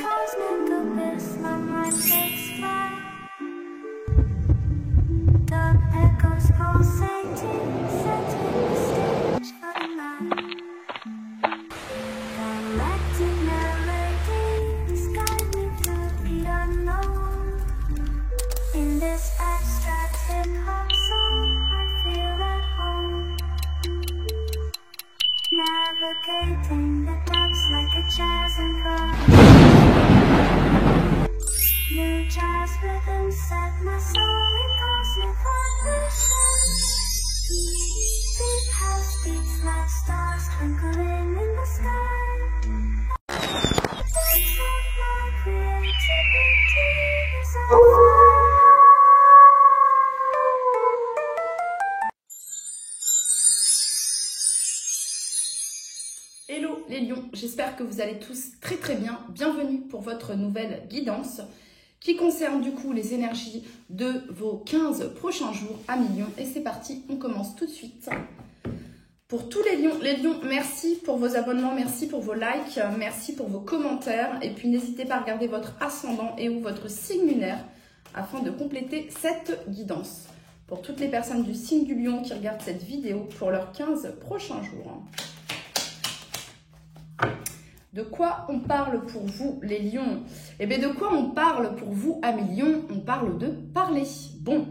cosmic abyss, my mind takes flight. The echoes pulsating, setting the stage for the night. Galactic melodies guide me through the unknown. In this abstract hip-hop song, I feel at home. Navigating the depths like a jazz and new jazz rhythms set my soul in cosmic vibration. Deep house beats like stars twinkling in the sky. Dance of my creativity is on fire. Hello les lions, j'espère que vous allez tous très très bien. Bienvenue pour votre nouvelle guidance qui concerne du coup les énergies de vos 15 prochains jours à Million. Et c'est parti, on commence tout de suite. Pour tous les lions, merci pour vos abonnements, merci pour vos likes, merci pour vos commentaires. Et puis n'hésitez pas à regarder votre ascendant et ou votre signe lunaire afin de compléter cette guidance. Pour toutes les personnes du signe du lion qui regardent cette vidéo pour leurs 15 prochains jours. De quoi on parle pour vous, les lions? Eh bien, de quoi on parle pour vous, à Million? On parle de parler. Bon,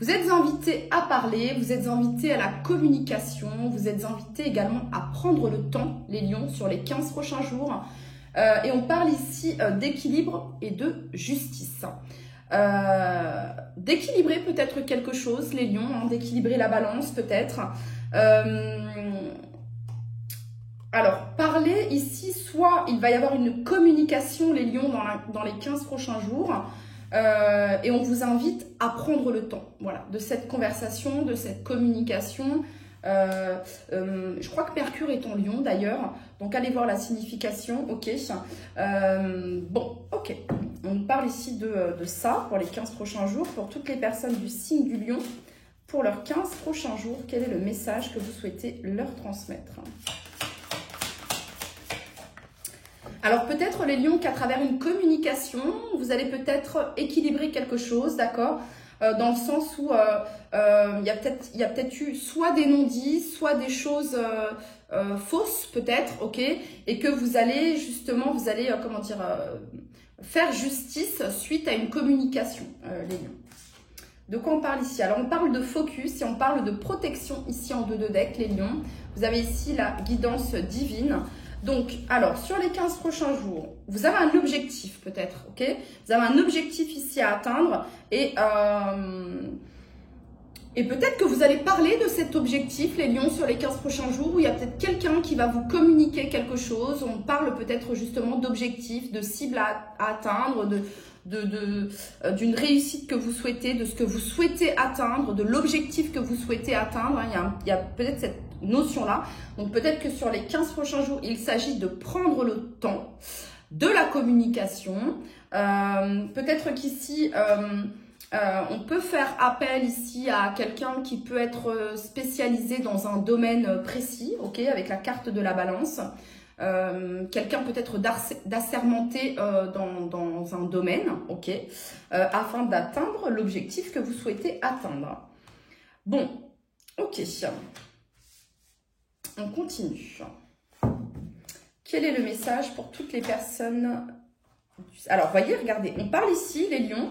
vous êtes invités à parler, vous êtes invités à la communication, vous êtes invités également à prendre le temps, les lions, sur les 15 prochains jours. Et on parle ici d'équilibre et de justice. D'équilibrer peut-être quelque chose, les lions, hein, d'équilibrer la balance peut-être. Alors, parler ici, soit il va y avoir une communication, les lions, dans les 15 prochains jours, et on vous invite à prendre le temps, voilà, de cette conversation, de cette communication. Je crois que Mercure est en lion d'ailleurs, donc allez voir la signification, ok. Bon, ok, on parle ici de ça pour les 15 prochains jours, pour toutes les personnes du signe du lion, pour leurs 15 prochains jours, quel est le message que vous souhaitez leur transmettre ? Alors peut-être les lions qu'à travers une communication, vous allez peut-être équilibrer quelque chose, d'accord, dans le sens où il y a peut-être eu soit des non-dits, soit des choses fausses peut-être, ok, et que vous allez justement, comment dire, faire justice suite à une communication, les lions. De quoi on parle ici? Alors on parle de focus et on parle de protection ici en 2 decks, les lions. Vous avez ici la guidance divine. Donc, alors, sur les 15 prochains jours, vous avez un objectif peut-être, ok? Vous avez un objectif ici à atteindre et peut-être que vous allez parler de cet objectif, les lions, sur les 15 prochains jours, où il y a peut-être quelqu'un qui va vous communiquer quelque chose. On parle peut-être justement d'objectifs, de cibles à atteindre, d'une réussite que vous souhaitez, de ce que vous souhaitez atteindre, de l'objectif que vous souhaitez atteindre. Il y a peut-être cette notion-là. Donc peut-être que sur les 15 prochains jours, il s'agit de prendre le temps de la communication. Peut-être qu'ici, on peut faire appel ici à quelqu'un qui peut être spécialisé dans un domaine précis, ok, avec la carte de la balance. Quelqu'un peut-être d'assermenté dans un domaine, ok, afin d'atteindre l'objectif que vous souhaitez atteindre. Bon, ok. On continue. Quel est le message pour toutes les personnes? Alors, voyez, regardez, on parle ici, les lions,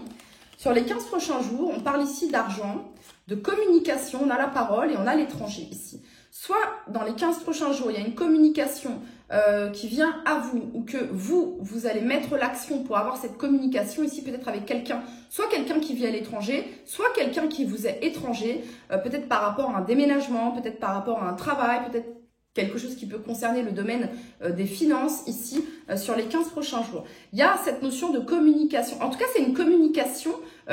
sur les 15 prochains jours, on parle ici d'argent, de communication, on a la parole et on a l'étranger ici. Soit dans les 15 prochains jours, il y a une communication qui vient à vous ou que vous allez mettre l'action pour avoir cette communication ici peut-être avec quelqu'un, soit quelqu'un qui vit à l'étranger, soit quelqu'un qui vous est étranger, peut-être par rapport à un déménagement, peut-être par rapport à un travail, peut-être quelque chose qui peut concerner le domaine des finances ici sur les 15 prochains jours. Il y a cette notion de communication. En tout cas, c'est une communication,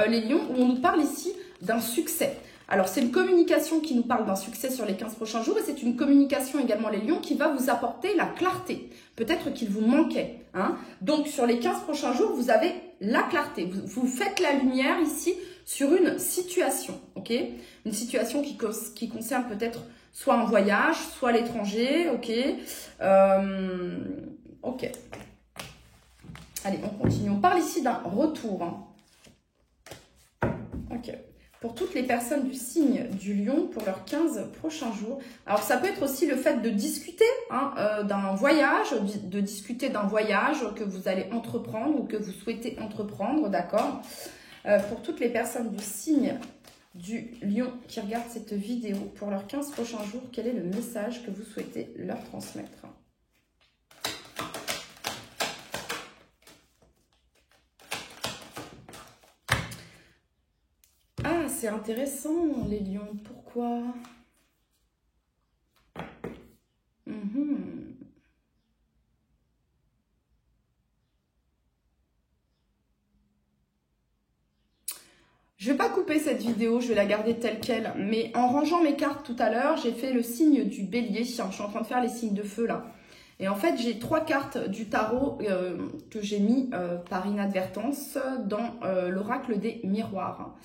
les lions, où on nous parle ici d'un succès. Alors, c'est une communication qui nous parle d'un succès sur les 15 prochains jours et c'est une communication également, les lions, qui va vous apporter la clarté. Peut-être qu'il vous manquait. Hein. Donc, sur les 15 prochains jours, vous avez la clarté. Vous faites la lumière ici sur une situation. Ok, une situation qui concerne peut-être soit un voyage, soit l'étranger. Ok. Ok. Allez, on continue. On parle ici d'un retour. Hein. Ok. Pour toutes les personnes du signe du lion pour leurs 15 prochains jours. Alors, ça peut être aussi le fait de discuter hein, d'un voyage, de discuter d'un voyage que vous allez entreprendre ou que vous souhaitez entreprendre, d'accord. Pour toutes les personnes du signe du lion qui regardent cette vidéo pour leurs 15 prochains jours, quel est le message que vous souhaitez leur transmettre ? C'est intéressant, les lions. Pourquoi? Je ne vais pas couper cette vidéo, je vais la garder telle qu'elle. Mais en rangeant mes cartes tout à l'heure, j'ai fait le signe du bélier. Je suis en train de faire les signes de feu là. Et en fait, j'ai 3 cartes du tarot que j'ai mis par inadvertance dans l'oracle des miroirs.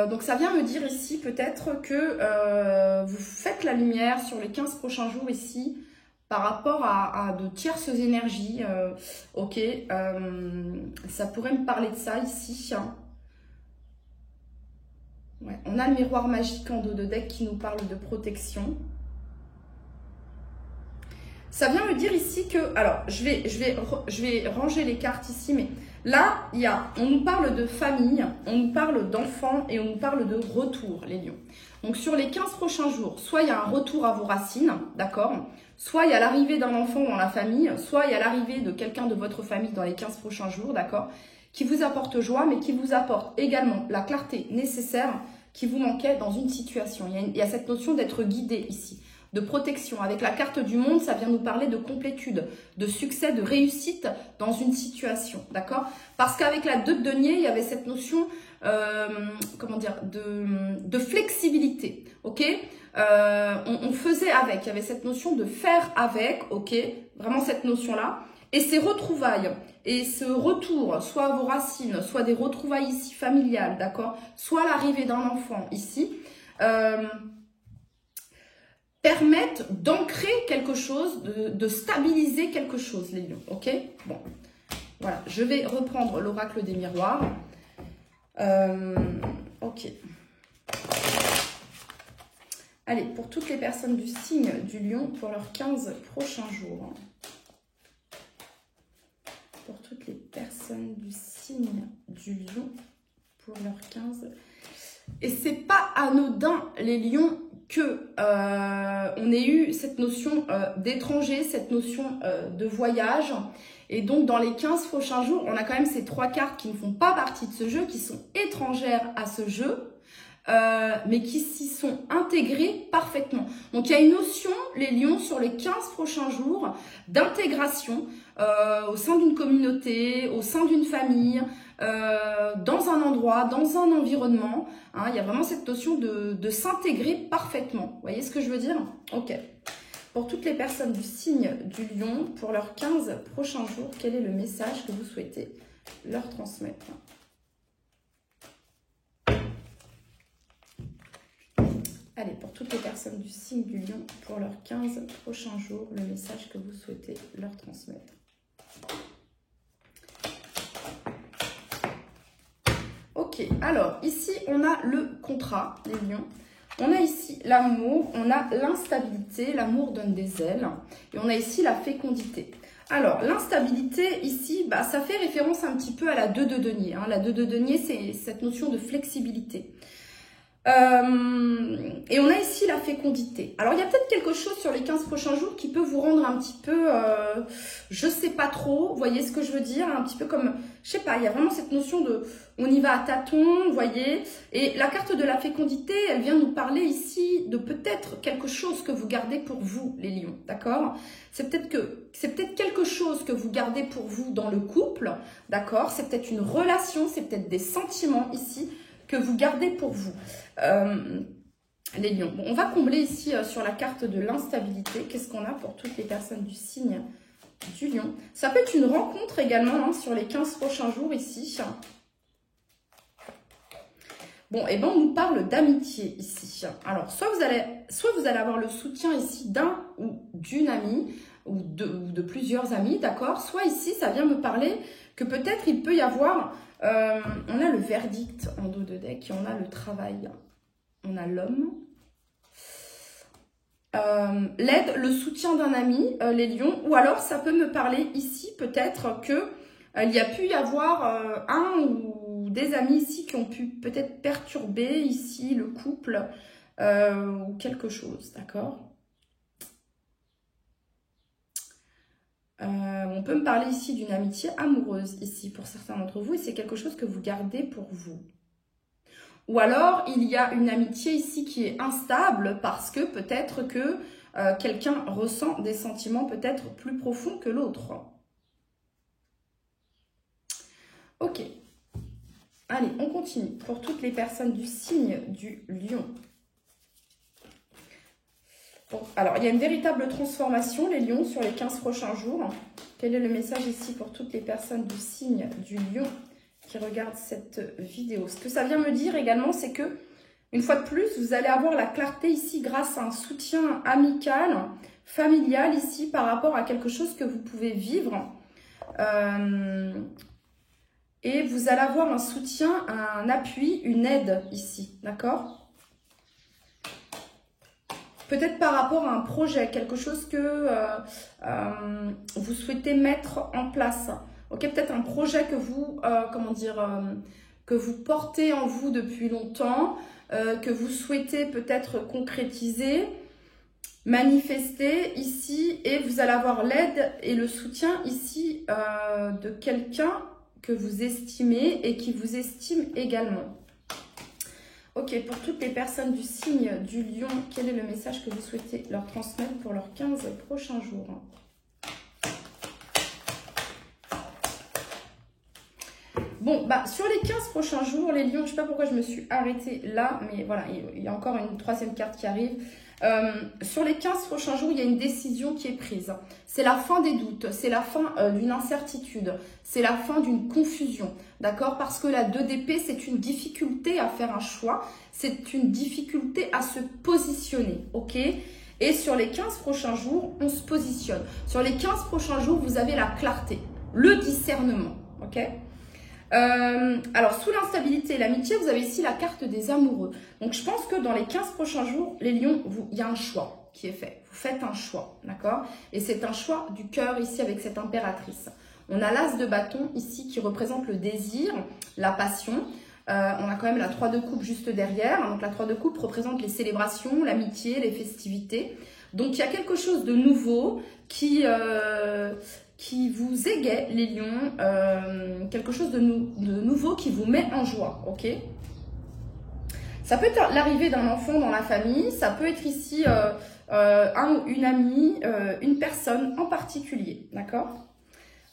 Donc ça vient me dire ici peut-être que vous faites la lumière sur les 15 prochains jours ici par rapport à de tierces énergies. Ok, ça pourrait me parler de ça ici. Hein. Ouais. On a le miroir magique en dos de deck qui nous parle de protection. Ça vient me dire ici que... Alors, je vais ranger les cartes ici, mais... Là, on nous parle de famille, on nous parle d'enfants et on nous parle de retour, les lions. Donc, sur les 15 prochains jours, soit il y a un retour à vos racines, d'accord? Soit il y a l'arrivée d'un enfant dans la famille, soit il y a l'arrivée de quelqu'un de votre famille dans les 15 prochains jours, d'accord? Qui vous apporte joie, mais qui vous apporte également la clarté nécessaire qui vous manquait dans une situation. Il y a cette notion d'être guidé ici. De protection. Avec la carte du monde, ça vient nous parler de complétude, de succès, de réussite dans une situation, d'accord? Parce qu'avec la 2 de denier, il y avait cette notion, comment dire, de flexibilité, ok? On faisait avec, il y avait cette notion de faire avec, ok? Vraiment cette notion-là. Et ces retrouvailles, et ce retour, soit à vos racines, soit des retrouvailles ici familiales, d'accord? Soit l'arrivée d'un enfant ici, permettent d'ancrer quelque chose, de stabiliser quelque chose, les lions, ok? Bon, voilà, je vais reprendre l'oracle des miroirs. Ok. Allez, pour toutes les personnes du signe du lion, pour leurs 15 prochains jours. Pour toutes les personnes du signe du lion, pour leurs 15... Et c'est pas anodin, les lions, que on ait eu cette notion d'étranger, cette notion de voyage. Et donc, dans les 15 prochains jours, on a quand même ces 3 cartes qui ne font pas partie de ce jeu, qui sont étrangères à ce jeu, mais qui s'y sont intégrées parfaitement. Donc, il y a une notion, les lions, sur les 15 prochains jours, d'intégration au sein d'une communauté, au sein d'une famille, dans un endroit, dans un environnement. Hein, il y a vraiment cette notion de s'intégrer parfaitement. Vous voyez ce que je veux dire? Ok. Pour toutes les personnes du signe du lion, pour leurs 15 prochains jours, quel est le message que vous souhaitez leur transmettre? Allez, pour toutes les personnes du signe du lion, pour leurs 15 prochains jours, le message que vous souhaitez leur transmettre. Ok, alors ici on a le contrat, les lions. On a ici l'amour, on a l'instabilité, l'amour donne des ailes. Et on a ici la fécondité. Alors, l'instabilité ici, bah, ça fait référence un petit peu à la 2 de denier. Hein. La 2 de denier, c'est cette notion de flexibilité. Et on a ici la fécondité. Alors, il y a peut-être quelque chose sur les 15 prochains jours qui peut vous rendre un petit peu, je sais pas trop, vous voyez ce que je veux dire? Un petit peu comme, je sais pas, il y a vraiment cette notion de, on y va à tâtons, vous voyez? Et la carte de la fécondité, elle vient nous parler ici de peut-être quelque chose que vous gardez pour vous, les lions, d'accord? C'est peut-être quelque chose que vous gardez pour vous dans le couple, d'accord? C'est peut-être une relation, c'est peut-être des sentiments ici que vous gardez pour vous, les lions. Bon, on va combler ici sur la carte de l'instabilité. Qu'est-ce qu'on a pour toutes les personnes du signe du lion? Ça peut être une rencontre également hein, sur les 15 prochains jours ici. Bon, et ben on nous parle d'amitié ici. Alors, soit vous allez avoir le soutien ici d'un ou d'une amie, ou de plusieurs amis, d'accord? Soit ici, ça vient me parler que peut-être il peut y avoir, on a le verdict en dos de deck et on a le travail, on a l'homme. L'aide, le soutien d'un ami, les lions, ou alors ça peut me parler ici peut-être que il y a pu y avoir un ou des amis ici qui ont pu peut-être perturber ici le couple ou quelque chose, d'accord? On peut me parler ici d'une amitié amoureuse ici pour certains d'entre vous et c'est quelque chose que vous gardez pour vous. Ou alors, il y a une amitié ici qui est instable parce que peut-être que quelqu'un ressent des sentiments peut-être plus profonds que l'autre. Ok. Allez, on continue. Pour toutes les personnes du signe du lion. Bon, alors, il y a une véritable transformation, les lions, sur les 15 prochains jours. Quel est le message ici pour toutes les personnes du signe du lion qui regardent cette vidéo? Ce que ça vient me dire également, c'est que, une fois de plus, vous allez avoir la clarté ici grâce à un soutien amical, familial ici, par rapport à quelque chose que vous pouvez vivre. Et vous allez avoir un soutien, un appui, une aide ici, d'accord? Peut-être par rapport à un projet, quelque chose que vous souhaitez mettre en place. Ok, peut-être un projet que vous, que vous portez en vous depuis longtemps, que vous souhaitez peut-être concrétiser, manifester ici, et vous allez avoir l'aide et le soutien ici de quelqu'un que vous estimez et qui vous estime également. Ok, pour toutes les personnes du signe du lion, quel est le message que vous souhaitez leur transmettre pour leurs 15 prochains jours? Bon, bah, sur les 15 prochains jours, les lions, je ne sais pas pourquoi je me suis arrêtée là, mais voilà, il y a encore une troisième carte qui arrive. Sur les 15 prochains jours, il y a une décision qui est prise. C'est la fin des doutes, c'est la fin d'une incertitude, c'est la fin d'une confusion, d'accord? Parce que la 2 d'épée, c'est une difficulté à faire un choix, c'est une difficulté à se positionner, ok? Et sur les 15 prochains jours, on se positionne. Sur les 15 prochains jours, vous avez la clarté, le discernement, ok? Alors, sous l'instabilité et l'amitié, vous avez ici la carte des amoureux. Donc, je pense que dans les 15 prochains jours, les lions, il y a un choix qui est fait. Vous faites un choix, d'accord? Et c'est un choix du cœur ici avec cette impératrice. On a l'as de bâton ici qui représente le désir, la passion. On a quand même la 3 de coupe juste derrière. Donc, la 3 de coupe représente les célébrations, l'amitié, les festivités. Donc, il y a quelque chose de nouveau qui vous égaye, les lions, quelque chose de nouveau qui vous met en joie, ok? Ça peut être l'arrivée d'un enfant dans la famille, ça peut être ici un ou une amie, une personne en particulier, d'accord?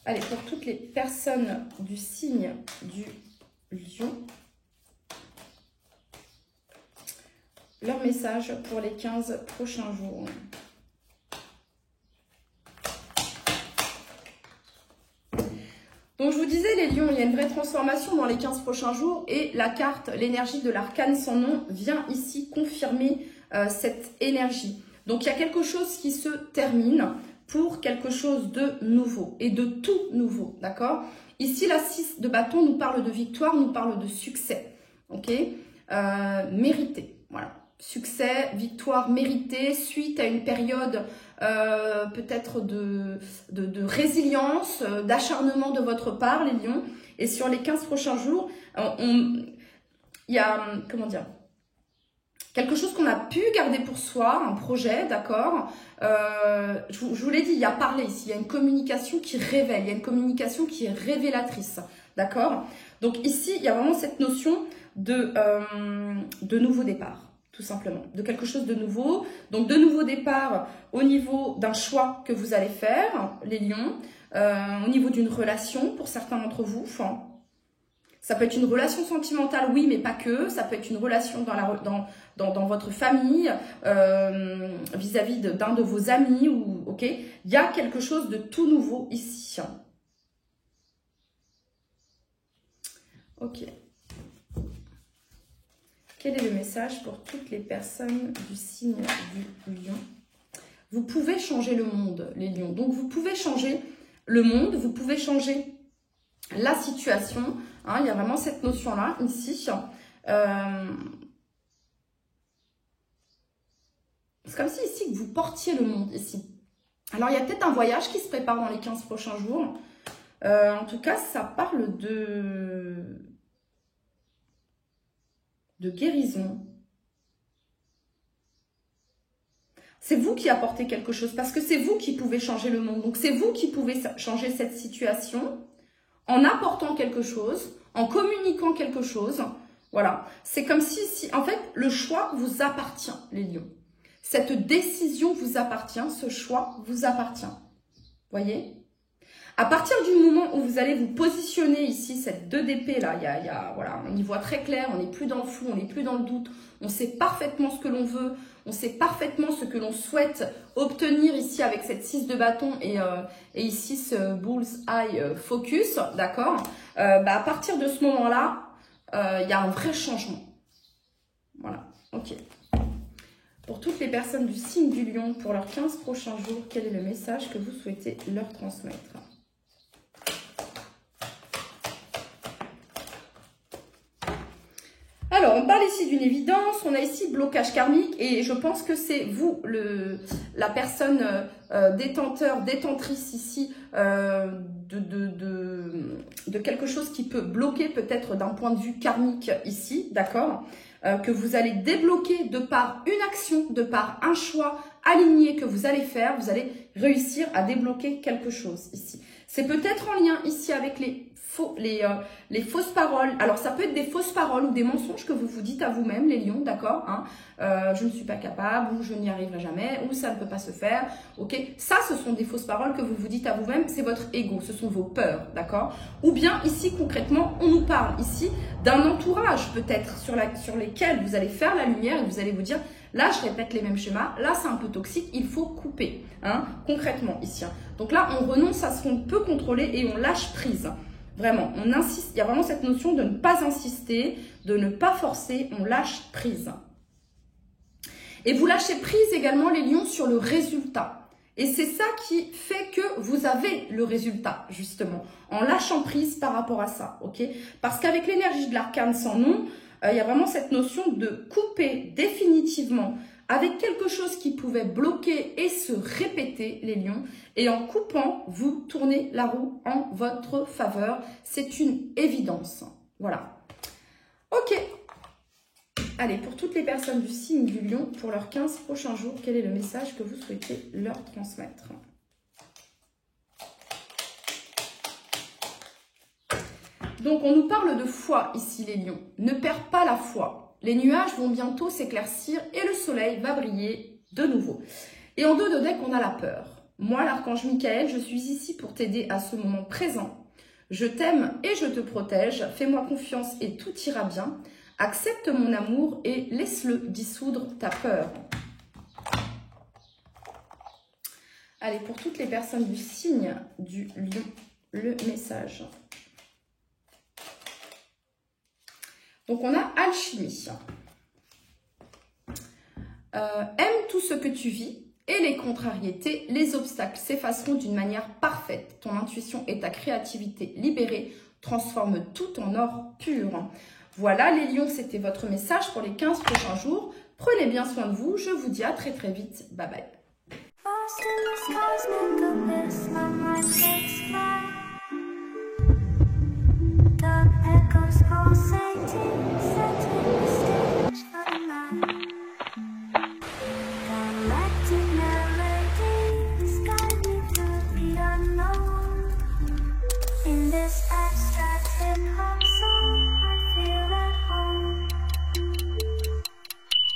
Allez, pour toutes les personnes du signe du lion, leur message pour les 15 prochains jours. Donc, je vous disais, les lions, il y a une vraie transformation dans les 15 prochains jours et la carte, l'énergie de l'arcane sans nom, vient ici confirmer cette énergie. Donc, il y a quelque chose qui se termine pour quelque chose de nouveau et de tout nouveau, d'accord? Ici, la 6 de bâton nous parle de victoire, nous parle de succès, ok? Mérité, voilà. Succès, victoire méritée suite à une période peut-être de résilience, d'acharnement de votre part, les lions. Et sur les 15 prochains jours, il y a, comment dire, quelque chose qu'on a pu garder pour soi, un projet, d'accord? Je vous l'ai dit, il y a parlé ici, il y a une communication qui révèle, il y a une communication qui est révélatrice, d'accord? Donc ici, il y a vraiment cette notion de nouveau départ. Tout simplement, de quelque chose de nouveau. Donc, de nouveau départ au niveau d'un choix que vous allez faire, les lions, au niveau d'une relation pour certains d'entre vous. Enfin, ça peut être une relation sentimentale, oui, mais pas que. Ça peut être une relation dans votre famille, vis-à-vis d'un de vos amis, ou ok. Il y a quelque chose de tout nouveau ici. Ok. Quel est le message pour toutes les personnes du signe du lion? vous pouvez changer le monde, les lions. Donc, vous pouvez changer le monde, vous pouvez changer la situation. Hein, il y a vraiment cette notion-là, ici. C'est comme si ici, que vous portiez le monde, ici. Alors, il y a peut-être un voyage qui se prépare dans les 15 prochains jours. En tout cas, ça parle de guérison. C'est vous qui apportez quelque chose parce que c'est vous qui pouvez changer le monde. Donc, c'est vous qui pouvez changer cette situation en apportant quelque chose, en communiquant quelque chose. Voilà. C'est comme si, en fait, le choix vous appartient, les lions. Cette décision vous appartient, ce choix vous appartient. Voyez ? À partir du moment où vous allez vous positionner ici, cette 2 d'épée là, voilà, on y voit très clair, on n'est plus dans le flou, on n'est plus dans le doute, on sait parfaitement ce que l'on veut, on sait parfaitement ce que l'on souhaite obtenir ici avec cette 6 de bâton et ici ce bullseye focus, d'accord. À partir de ce moment-là, il y a un vrai changement. Voilà, ok. Pour toutes les personnes du signe du lion, pour leurs 15 prochains jours, quel est le message que vous souhaitez leur transmettre ? Alors, on parle ici d'une évidence, on a ici blocage karmique et je pense que c'est vous, la personne détenteur, détentrice ici de quelque chose qui peut bloquer peut-être d'un point de vue karmique ici, d'accord, que vous allez débloquer de par une action, de par un choix aligné que vous allez faire, vous allez réussir à débloquer quelque chose ici. C'est peut-être en lien ici avec les fausses paroles. Alors, ça peut être des fausses paroles ou des mensonges que vous vous dites à vous-même, les lions, d'accord, hein, je ne suis pas capable, ou je n'y arriverai jamais, ou ça ne peut pas se faire, ok. Ça, ce sont des fausses paroles que vous vous dites à vous-même, c'est votre ego, ce sont vos peurs, d'accord. Ou bien, ici, concrètement, on nous parle ici d'un entourage, peut-être, sur lesquels vous allez faire la lumière et vous allez vous dire, là, je répète les mêmes schémas, là, c'est un peu toxique, il faut couper, hein, concrètement, ici. Hein. Donc là, on renonce à ce qu'on peut contrôler et on lâche prise. Vraiment, on insiste, il y a vraiment cette notion de ne pas insister, de ne pas forcer, on lâche prise. Et vous lâchez prise également, les lions, sur le résultat. Et c'est ça qui fait que vous avez le résultat, justement, en lâchant prise par rapport à ça, ok? Parce qu'avec l'énergie de l'arcane sans nom, il y a vraiment cette notion de couper définitivement avec quelque chose qui pouvait bloquer et se répéter, les lions. Et en coupant, vous tournez la roue en votre faveur. C'est une évidence. Voilà. Ok. Allez, pour toutes les personnes du signe du lion, pour leurs 15 prochains jours, quel est le message que vous souhaitez leur transmettre ? Donc, on nous parle de foi ici, les lions. Ne perds pas la foi. Les nuages vont bientôt s'éclaircir et le soleil va briller de nouveau. Et en dos de deck, on a la peur. Moi, l'archange Michael, je suis ici pour t'aider à ce moment présent. Je t'aime et je te protège. Fais-moi confiance et tout ira bien. Accepte mon amour et laisse-le dissoudre ta peur. Allez, pour toutes les personnes du signe du lion, le message. Donc, on a alchimie. Aime tout ce que tu vis et les contrariétés, les obstacles s'effaceront d'une manière parfaite. Ton intuition et ta créativité libérée transforment tout en or pur. Voilà, les lions, c'était votre message pour les 15 prochains jours. Prenez bien soin de vous. Je vous dis à très très vite. Bye bye.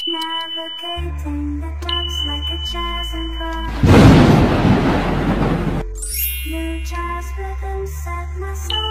Navigating the depths like a jazz and New jazz rhythm set my soul